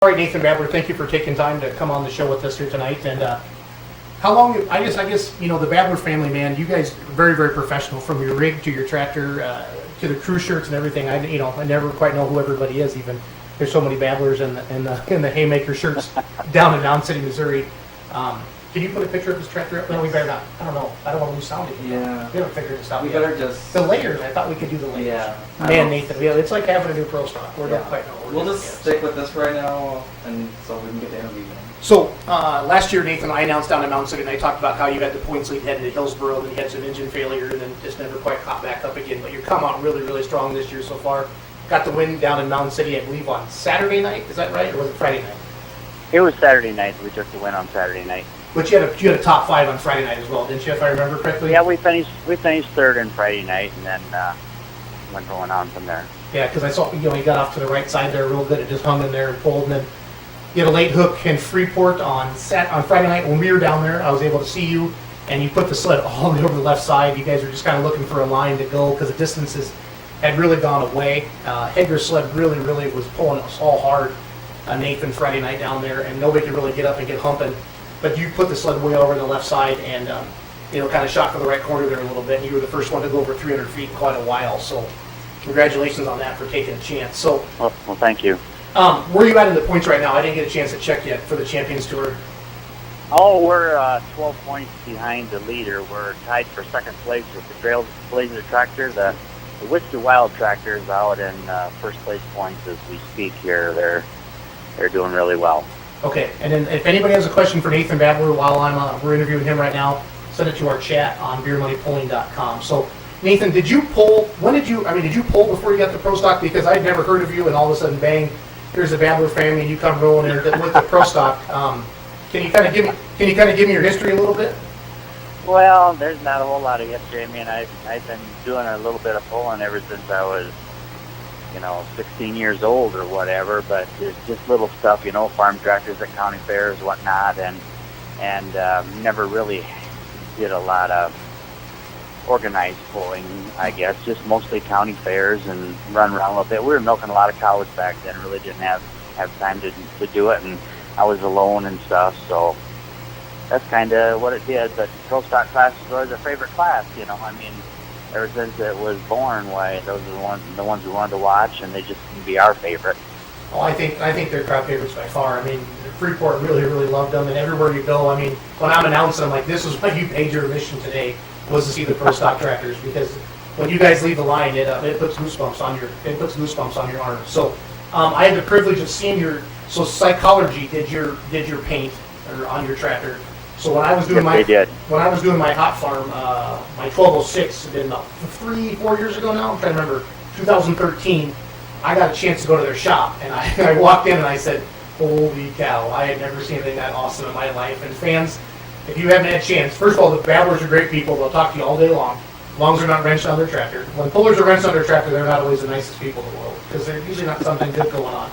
All right, Nathan Babler, thank you for taking time to come on the show with us here tonight. And how long? I guess the Babler family, man. You guys are very, very professional, from your rig to your tractor to the crew shirts and everything. I never quite know who everybody is. Even there's so many Bablers in the Haymaker shirts down in Mound City, Missouri. Can you put a picture of this tractor up? No, we better not. I don't know. I don't want to lose sound again. Yeah. We haven't figured this out We yet. better just... The layers. I thought we could do the layers. Yeah. Man, Nathan, it's like having a new Pro Stock. We don't quite know what we're We'll doing just yet. stick with this right now, and so we can get the interview going. So last year, Nathan, I announced down in Mountain City, and I talked about how you had the points lead heading to Hillsboro, then you had some engine failure, and then just never quite caught back up again. But you've come out really, really strong this year so far. Got the win down in Mountain City, I believe, on Saturday night. Is that right, or was it Friday night? It was Saturday night. We took the win on Saturday night. But you had a top 5 on Friday night as well, didn't you, if I remember correctly? Yeah, we finished third on Friday night, and then went going on from there. Yeah, because I saw you got off to the right side there real good. It just hung in there and pulled, and then you had a late hook in Freeport on Friday night when we were down there. I was able to see you, and you put the sled all the way over the left side. You guys were just kind of looking for a line to go because the distances had really gone away. Hager's sled really, really was pulling us all hard. Nathan Friday night down there, and nobody could really get up and get humping. But you put the sled way over the left side and, kind of shot for the right corner there a little bit. And you were the first one to go over 300 feet in quite a while. So congratulations on that for taking a chance. So, Well, thank you. where are you at in the points right now? I didn't get a chance to check yet for the Champions Tour. Oh, we're 12 points behind the leader. We're tied for second place with the Trailblazer tractor. The Whiskey Wild tractor is out in first place points as we speak here. They're doing really well. Okay, and then if anybody has a question for Nathan Babler while we're interviewing him right now, send it to our chat on beermoneypulling.com. So, Nathan, did you pull before you got the Pro Stock? Because I'd never heard of you, and all of a sudden, bang, here's the Babler family, and you come rolling in with the Pro Stock. Can you kind of give me your history a little bit? Well, there's not a whole lot of history. I mean, I've been doing a little bit of pulling ever since I was 16 years old or whatever, but it's just little stuff, farm tractors at county fairs, whatnot, and never really did a lot of organized pulling, I guess, just mostly county fairs and run around a little bit. We were milking a lot of cows back then, really didn't have time to do it, and I was alone and stuff, so that's kind of what it did. But Pro Stock classes were our favorite class, ever since it was born, those are the ones we wanted to watch, and they just seem to be our favorite. Well, I think they're crowd favorites by far. I mean, Freeport really, really loved them, and everywhere you go, when I'm announcing, I'm like, this is why you paid your admission today, was to see the Pro Stock tractors, because when you guys leave the line, it puts goosebumps on your arms. So, I had the privilege of seeing Psychology did your paint on your tractor. So when I was doing my hot farm, my 1206, had been about 3-4 years ago now. I'm trying to remember, 2013. I got a chance to go to their shop, and I walked in and I said, "Holy cow! I had never seen anything that awesome in my life." And fans, if you haven't had a chance, first of all, the Bablers are great people. They'll talk to you all day long, as long as they're not wrenched on their tractor. When pullers are wrenched on their tractor, they're not always the nicest people in the world because there's usually not something good going on.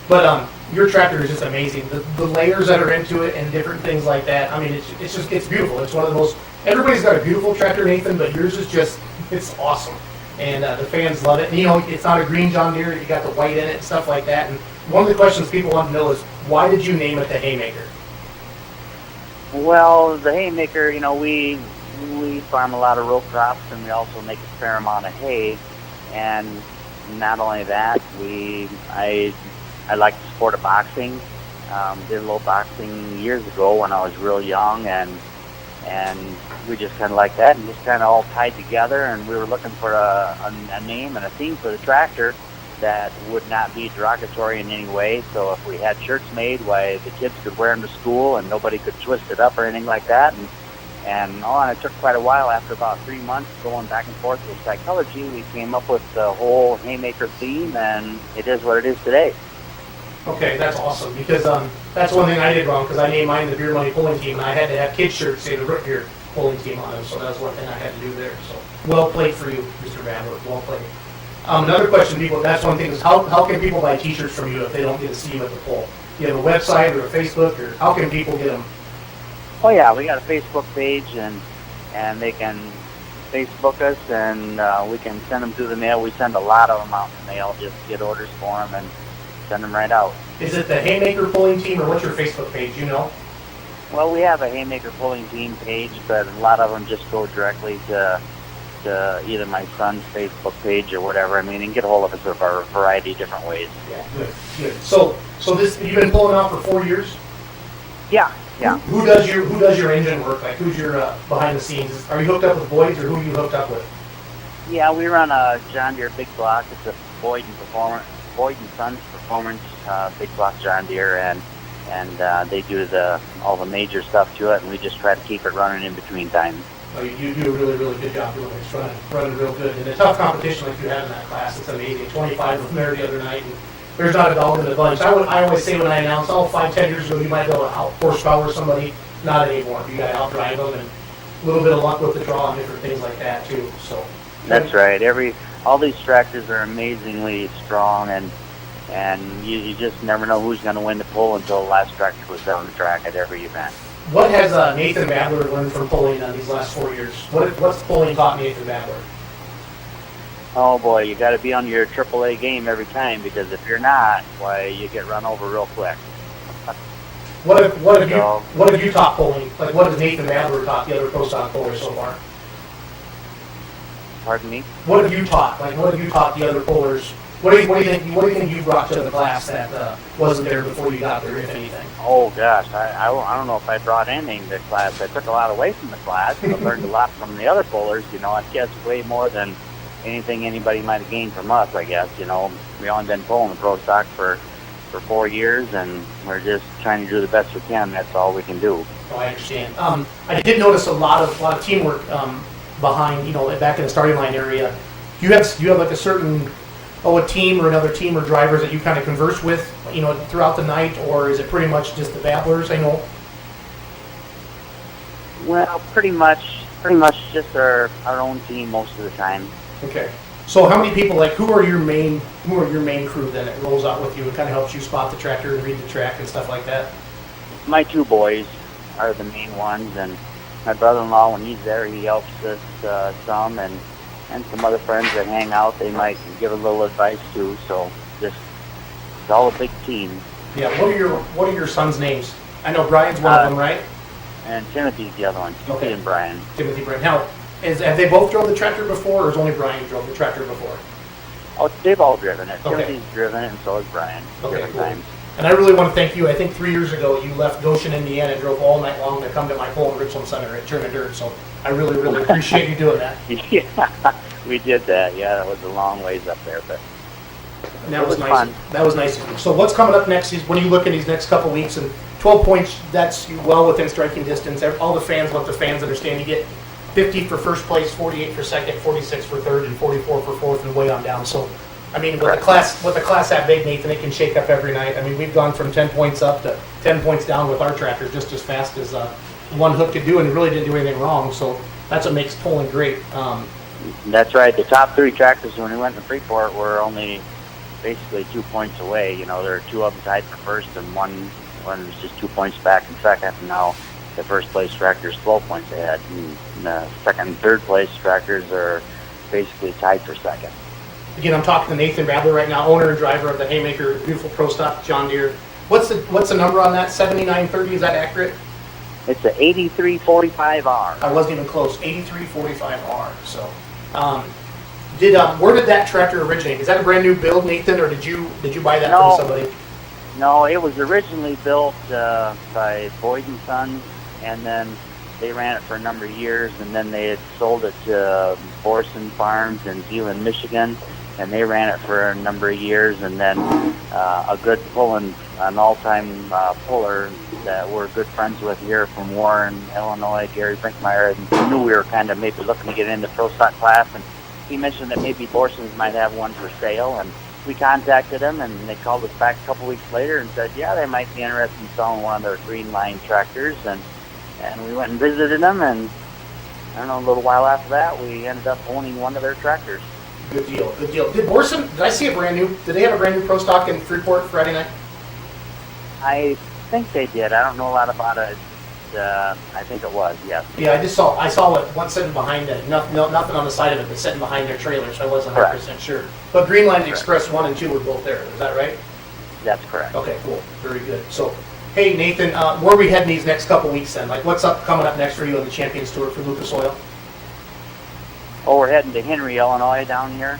But your tractor is just amazing. The layers that are into it and different things like that. I mean, it's beautiful. It's one of the most. Everybody's got a beautiful tractor, Nathan, but yours is it's awesome. And the fans love it. And, it's not a green John Deere. You got the white in it and stuff like that. And one of the questions people want to know is, why did you name it the Haymaker? Well, the Haymaker, we farm a lot of row crops, and we also make a fair amount of hay. And not only that, I like the sport of boxing. Did a little boxing years ago when I was real young, and we just kind of like that, and just kind of all tied together. And we were looking for a name and a theme for the tractor that would not be derogatory in any way. So if we had shirts made, why the kids could wear them to school and nobody could twist it up or anything like that. And it took quite a while. After about 3 months going back and forth with Psychology, we came up with the whole Haymaker theme, and it is what it is today. Okay, that's awesome, because that's one thing I did wrong, because I named mine the Beer Money Pulling Team, and I had to have kids' shirts say the Root Beer Pulling Team on them, so that's one thing I had to do there. So, well played for you, Mr. Babler, well played. Another question, that's one thing, is how can people buy t-shirts from you if they don't get to see you at the pull? You have a website or a Facebook, or how can people get them? Oh yeah, we got a Facebook page, and they can Facebook us, and we can send them through the mail. We send a lot of them out in the mail, just get orders for them, send them right out. Is it the Haymaker pulling team, or what's your Facebook page? You know? Well, we have a Haymaker pulling team page, but a lot of them just go directly to either my son's Facebook page or whatever. I mean, and get a hold of us of a variety of different ways. Yeah, good. So this you've been pulling out for 4 years? Yeah. Who does your engine work? Like, who's your behind the scenes? Are you hooked up with Boyd's, or who are you hooked up with? Yeah, we run a John Deere big block. It's a Boyd and Sons Performance big block John Deere, and they do all the major stuff to it, and we just try to keep it running in between times. Oh, you do a really, really good job doing it. It's running real good. And a tough competition like you had in that class, it's amazing. 25 with Mary the other night, and there's not a dog in the bunch. I always say when I announce, 5-10 years ago, you might be able to out horsepower somebody. Not anymore. You got to outdrive them, and a little bit of luck with the draw and different things like that too. So. That's right. All these tractors are amazingly strong, and you just never know who's going to win the pull until the last tractor goes down the track at every event. What has Nathan Babler learned from pulling these last 4 years? What's pulling taught Nathan Babler? Oh boy, you got to be on your AAA game every time, because if you're not, why, you get run over real quick. What have you taught pulling? Like, what has Nathan Babler taught the other pro stock pullers so far? Pardon me? What have you taught? Like, what have you taught the other pullers? What do you think you brought to the class that wasn't there before you got there, if anything? Oh gosh, I don't know if I brought anything to the class. I took a lot away from the class. I learned a lot from the other pullers. I guess way more than anything anybody might have gained from us. I guess we only been pulling the pro stock for 4 years, and we're just trying to do the best we can. That's all we can do. Oh, I understand. I did notice a lot of teamwork behind, back in the starting line area. Do you have like a certain a team or another team or drivers that you kind of converse with, throughout the night, or is it pretty much just the Bablers? I know. Well, pretty much just our own team most of the time. Okay. So how many people, like, who are your main crew then that rolls out with you and kind of helps you spot the tractor and read the track and stuff like that? My two boys are the main ones, and my brother-in-law, when he's there, he helps us some, and some other friends that hang out, they might give a little advice too. So it's all a big team. Yeah. What are your sons' names? I know Brian's one of them, right? And Timothy's the other one. Timothy and Brian. Timothy, Brian. Now, have they both drove the tractor before, or has only Brian drove the tractor before? Oh, they've all driven it. Okay. Timothy's driven it, and so has Brian. Different times. And I really want to thank you. I think 3 years ago you left Goshen, Indiana, and drove all night long to come to my pole in Richland Center at Turn of Dirt. So I really, really appreciate you doing that. Yeah, we did that. Yeah, that was a long ways up there, but that was nice. Fun. That was nice. So what's coming up next is when you look at these next couple weeks, and 12 points, that's well within striking distance. All the fans, let the fans understand, you get 50 for first place, 48 for second, 46 for third, and 44 for fourth, and way on down. So, I mean, with the class that big, Nathan, it can shake up every night. I mean, we've gone from 10 points up to 10 points down with our tractor just as fast as one hook could do, and really didn't do anything wrong. So that's what makes pulling great. That's right. The top three tractors when we went to Freeport were only basically 2 points away. There are two of them tied for first, and one was just 2 points back in second. And now the first place tractor is 12 points ahead. And the second and third place tractors are basically tied for second. Again, I'm talking to Nathan Babler right now, owner and driver of the Haymaker, beautiful pro stock John Deere. What's the number on that? 7930, is that accurate? It's an 8345R. I wasn't even close. 8345R. So, where did that tractor originate? Is that a brand new build, Nathan, or did you buy that from somebody? No, it was originally built by Boyd and Sons, and then they ran it for a number of years, and then they had sold it to Borson Farms in Zeeland, Michigan, and they ran it for a number of years, and then a good an all-time puller that we're good friends with here from Warren, Illinois, Gary Brinkmeyer, and knew we were kind of maybe looking to get into pro stock class, and he mentioned that maybe Borson's might have one for sale, and we contacted them, and they called us back a couple weeks later and said, yeah, they might be interested in selling one of their green line tractors, and we went and visited them, and I don't know, a little while after that, we ended up owning one of their tractors. Good deal, good deal. Did I see did they have a brand new pro stock in Freeport Friday night? I think they did. I don't know a lot about it. I think it was, yes. Yeah, I saw one sitting behind it. Nothing on the side of it, but sitting behind their trailer, so I wasn't 100% sure. But Greenline Express 1 and 2 were both there, is that right? That's correct. Okay, cool. Very good. So, hey, Nathan, where are we heading these next couple weeks then? Like, what's coming up next for you on the Champions Tour for Lucas Oil? Oh, we're heading to Henry, Illinois down here.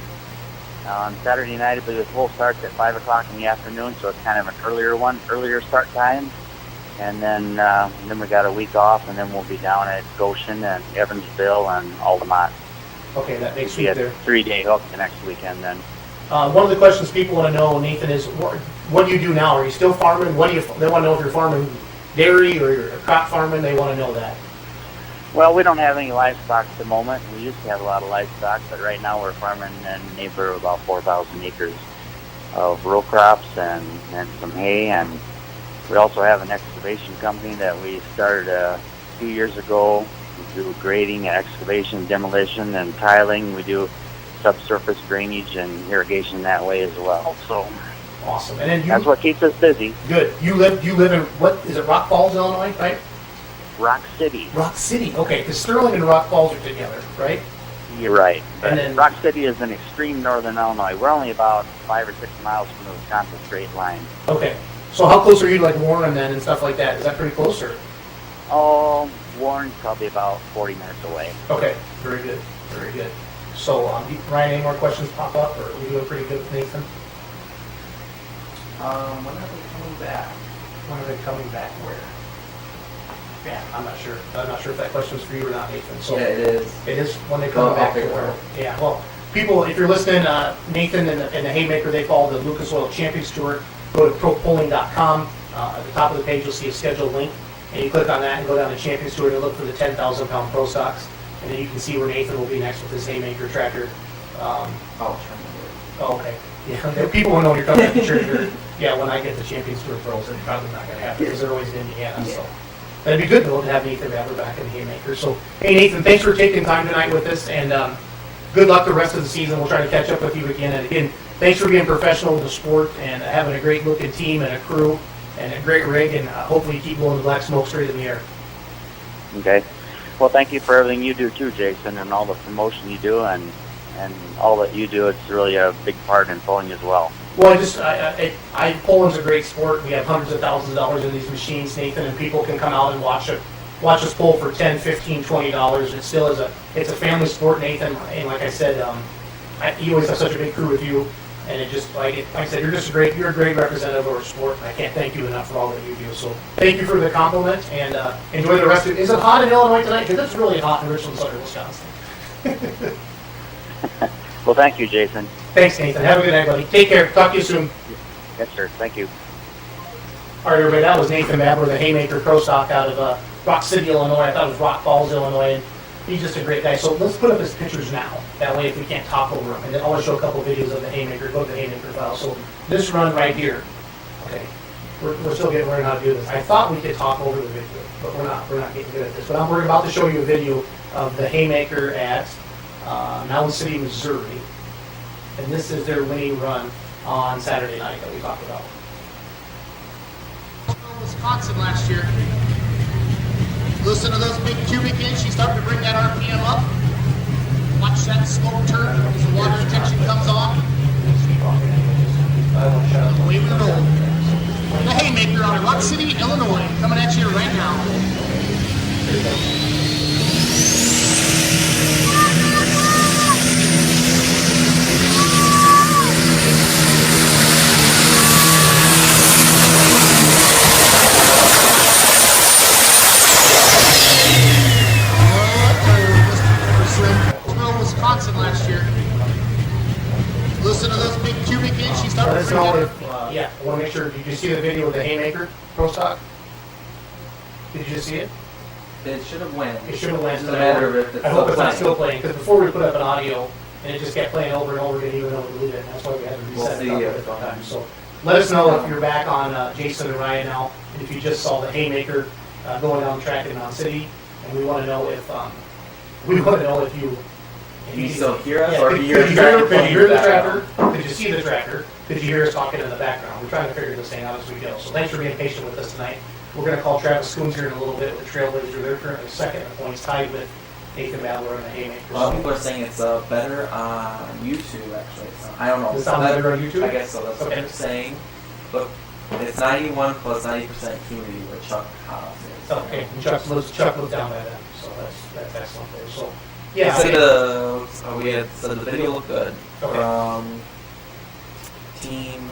On Saturday night, I believe the pool starts at 5 o'clock in the afternoon, so it's kind of an earlier start time. And then we got a week off, and then we'll be down at Goshen and Evansville and Altamont. Okay, that makes We sense get there. 3-day hook the next weekend then. One of the questions people want to know, Nathan, is what do you do now? Are you still farming? They want to know if you're farming dairy or you're crop farming. They want to know that. Well, we don't have any livestock at the moment. We used to have a lot of livestock, but right now we're farming in the neighborhood of about 4,000 acres of row crops and some hay. And we also have an excavation company that we started a few years ago. We do grading, excavation, demolition, and tiling. We do subsurface drainage and irrigation that way as well. So Awesome. And then that's what keeps us busy. Good. You live in, what is it, Rock Falls, Illinois, right? Rock City. Rock City. Okay, because Sterling and Rock Falls are together, right? You're right. But And then- Rock City is in extreme northern Illinois. We're only about 5 or 6 miles from the Wisconsin straight line. Okay. So how close are you to like Warren then and stuff like that? Is that pretty close or? Oh, Warren's probably about 40 minutes away. Okay. Very good. Very good. So, Ryan, any more questions pop up, or are we doing pretty good with Nathan? When are they coming back? When are they coming back? Where? Yeah, I'm not sure. I'm not sure if that question's for you or not, Nathan. So Yeah, it is. it is when they come I'll back to figure it where. out. Yeah. Well, people, if you're listening, Nathan and the Haymaker, they follow the Lucas Oil Champions Tour. Go to propulling.com. At the top of the page, you'll see a schedule link, and you click on that and go down to Champions Tour to look for the 10,000 pound pro stocks, and then you can see where Nathan will be next with his Haymaker tractor. I'll try to Oh, okay. Yeah, people will know when you're coming to church. Yeah, when I get the Champions Tour pros, it's probably not going to happen because they're always in Indiana. So that'd be good though to have Nathan Babler back in the Haymaker. So, hey Nathan, thanks for taking time tonight with us, and good luck the rest of the season. We'll try to catch up with you again. And again, thanks for being professional in the sport and having a great looking team and a crew and a great rig, and hopefully you keep blowing the black smoke straight in the air. Okay. Well, thank you for everything you do too, Jason, and all the promotion you do and all that you do. It's really a big part in pulling as well. Well, Poland's a great sport. We have hundreds of thousands of dollars in these machines, Nathan, and people can come out and watch us pull for $10, $15, $20. It still is it's a family sport, Nathan. And like I said, you always have such a big crew with you, and it just like I said, you're a great representative of our sport. And I can't thank you enough for all that you do. So thank you for the compliment, and enjoy the rest of it. Is it hot in Illinois tonight? Because it's really hot in Richland, Southern Wisconsin. Well, thank you, Jason. Thanks, Nathan. Have a good night, buddy. Take care. Talk to you soon. Yes, sir. Thank you. All right, everybody, that was Nathan Babler, the Haymaker Pro Stock out of Rock City, Illinois. I thought it was Rock Falls, Illinois, and he's just a great guy. So let's put up his pictures now. That way, if we can't talk over them, and then I want to show a couple videos of the Haymaker. Go to the Haymaker file. So this run right here, okay, we're still learning how to do this. I thought we could talk over the video, but we're not. We're not getting good at this. But we're about to show you a video of the Haymaker at Mountain City, Missouri, and this is their winning run on Saturday night that we talked about. Wisconsin last year. Listen to those big cubic inch. She's starting to bring that RPM up. Watch that slow turn as the water retention comes on. Away we roll. The Haymaker out of Rock City, Illinois, coming at you right now. Wisconsin last year. Listen to those big cubic inch. She's starting to know if, yeah, I want to make sure. Did you see the video of the Haymaker Pro Stock? Did you just see it? It should have went. It should have went. It's just a matter of if it's I hope still it's not playing. still playing, because before we put up an audio, and it just kept playing over and over, didn't even know to delete it. And that's why we had to We'll reset see it if a couple of times. So let us know if you're back on Jason and Ryan now, and if you just saw the Haymaker going down the track in Mountain City, and we want to know if you. Can you still hear us, Yeah, or could do you you hear the tracker? Could you see the tracker? Could you hear us talking in the background? We're trying to figure this thing out as we go. So thanks for being patient with us tonight. We're going to call Travis Coons here in a little bit with the Trailblazer. They're currently second in points, tied with Nathan Babler and the Haymaker. A lot of people are saying it's better on YouTube, actually. So, I don't know. Does it sound better on YouTube? I guess so. That's what Okay. they're saying. Look, it's 91 plus 90% humidity where Chuck Hobbs is. Okay, and Chuck lives down by that, so that's excellent there. So, yeah. See we had said the video looked good. Okay. Team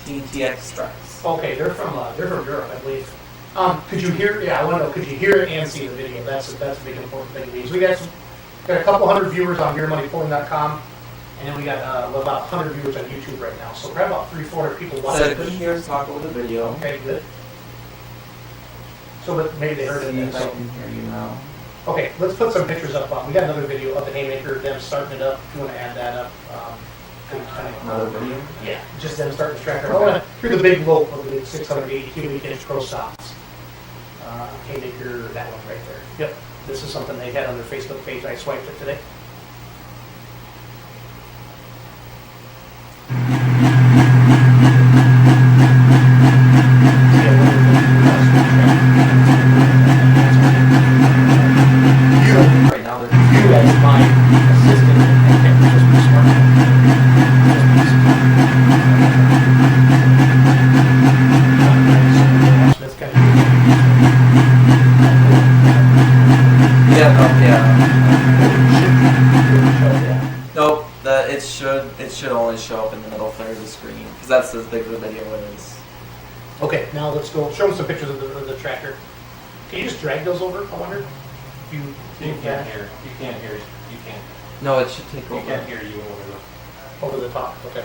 TX Tracks. Okay, they're from Europe, I believe. Could you hear? Yeah, I want to know. Could you hear and see the video? That's a big important thing to me. So we got a couple hundred viewers on beermoneypulling.com, and then we got about 100 viewers on YouTube right now. So probably about 300-400 people So I watching. couldn't hear us talk over the video. Okay, good. So but maybe they heard it. See And if I so, can hear you now. okay, let's put some pictures up. We got another video of the Haymaker, them starting it up. If you want to add that up. Another video? Yeah, just them starting the tractor. Oh, through the big lope of the big 680 cubic inch pro stops. Haymaker, that one right there. Yep, this is something they had on their Facebook page. I swiped it today. Right now they're You as my assistant and technical smart. That's kind of yeah. Nope. It should only show up in the middle there of the screen because that's as big of a video is. okay, now let's go show them some pictures of the tractor. Can you just drag those over, I wonder? If you can't hear. You can't hear. You can't. No, it should take You over. can't hear you over over the top, okay.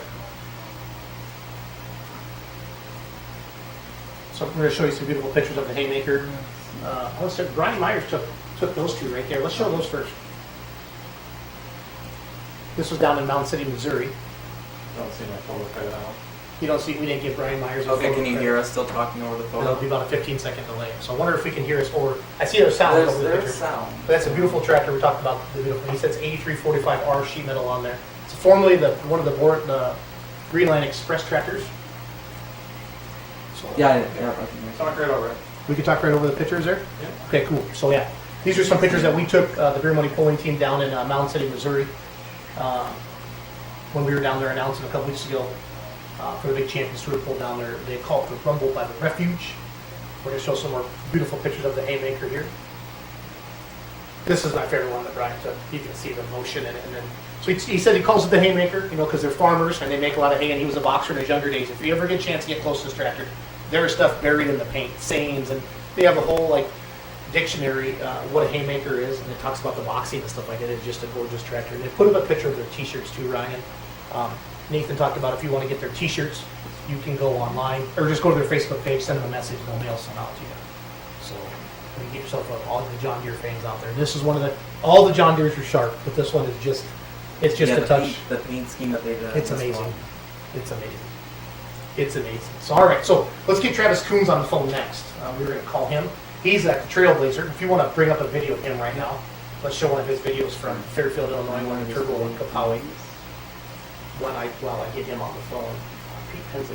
So we're going to show you some beautiful pictures of the Haymaker. Let's say Brian Myers took those two right there. Let's show those first. This was down in Mound City, Missouri. Don't see my photo cut out. You don't see, we didn't give Brian Myers a Okay, photo can you credit. hear us still talking over the It'll phone? be about a 15-second delay. So I wonder if we can hear us over. I see there's sound over the There's picture. sound. But that's a beautiful tractor. We talked about the beautiful. He says 8345R sheet metal on there. It's formerly one of the Greenland Express tractors. So, Yeah, I can hear. Talk right over it. we could talk right over the pictures there? Yeah. Okay, cool. So yeah, these are some pictures that we took, the Beer Money Pulling Team down in Mound City, Missouri. When we were down there announcing a couple weeks ago for the big Champions Tour pull down there, they call it the Rumble by the Refuge. We're going to show some more beautiful pictures of the Haymaker here. This is my favorite one that Brian took. You can see the motion in it. And then, so he said he calls it the Haymaker, because they're farmers and they make a lot of hay, and he was a boxer in his younger days. If you ever get a chance to get close to this tractor, there is stuff buried in the paint, sayings, and they have a whole dictionary what a Haymaker is, and it talks about the boxing and stuff like that. It's just a gorgeous tractor. And they put up a picture of their t-shirts too, Ryan. Nathan talked about if you want to get their t-shirts, you can go online or just go to their Facebook page, send them a message, and they'll mail some out to you. So you can get yourself all the John Deere fans out there. This is one of all the John Deeres are sharp, but this one is just a touch. The paint scheme that they did. It's amazing. It's amazing. It's amazing. So all right, so let's get Travis Coons on the phone next. We're going to call him. He's at the Trailblazer. If you want to bring up a video of him right now, let's show one of his videos from Fairfield, Illinois, one in Turbo and Kapawi. While I get him on the phone, Pete Hensley